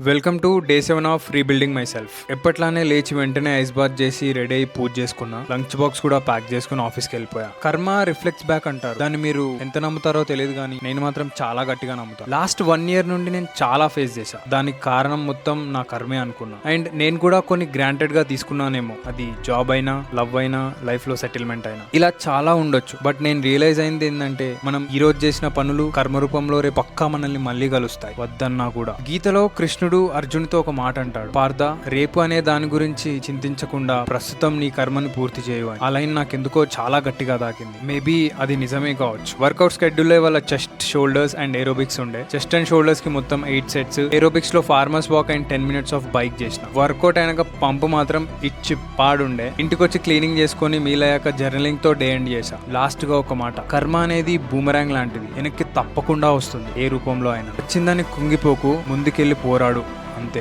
Welcome to day 7 of rebuilding myself. ఎప్పట్లానే లేచి వెంటనే ఐస్ బాత్ చేసి రెడీ అయి పూజ చేసుకున్నా. లంచ్ బాక్స్ కూడా ప్యాక్ చేసుకుని ఆఫీస్కి వెళ్ళిపోయా. కర్మ రిఫ్లెక్ట్స్ బ్యాక్ అంటారు. దాన్ని మీరు ఎంత నమ్ముతారో తెలియదు కానీ నేను మాత్రం చాలా గట్టిగా నమ్ముతాను. లాస్ట్ 1 year నుండి నేను చాలా ఫేస్ చేశా. దానికి కారణం మొత్తం నా కర్మే అనుకున్నా. అండ్ నేను కూడా కొన్ని గ్రాంటెడ్ గా తీసుకున్నానేమో. అది జాబ్ అయినా, లవ్ అయినా, లైఫ్ లో సెటిల్మెంట్ అయినా, ఇలా చాలా ఉండొచ్చు. బట్ నేను రియలైజ్ అయింది ఏంటంటే మనం ఈ రోజు చేసిన పనులు కర్మ రూపంలో రేపు పక్కా మనల్ని మళ్ళీ కలుస్తాయి, వద్దన్నా కూడా. గీతలో కృష్ణుడు అర్జున్తో ఒక మాట అంటాడు, పార్థ, రేపు అనే దాని గురించి చింతించకుండా ప్రస్తుతం నీ కర్మని పూర్తి చేయు. ఆ లైన్ నాకెందుకో చాలా గట్టిగా తాకింది. మేబీ అది నిజమే కావచ్చు. వర్కౌట్ స్కెడ్యూల్ వాళ్ళ చెస్ట్, షోల్డర్స్ అండ్ ఏరోబిక్స్ ఉండే. చెస్ట్ అండ్ షోల్డర్స్ కి మొత్తం 8 sets, ఏరోబిక్స్ లో farmers walk and 10 minutes of bike చేసిన. వర్కౌట్ అయినాక పంపు మాత్రం ఇచ్చి పాడుండే. ఇంటికి వచ్చి క్లీనింగ్ చేసుకుని మీలయ్యాక జర్నలింగ్ తో డే ఎండ్ చేశా. లాస్ట్ గా ఒక మాట, కర్మ అనేది బూమరాంగ్ లాంటిది, వెనక్కి తప్పకుండా వస్తుంది, ఏ రూపంలో అయినా. వచ్చిందని కుంగిపోకు, ముందుకెళ్ళి పోరాడు, అంతే.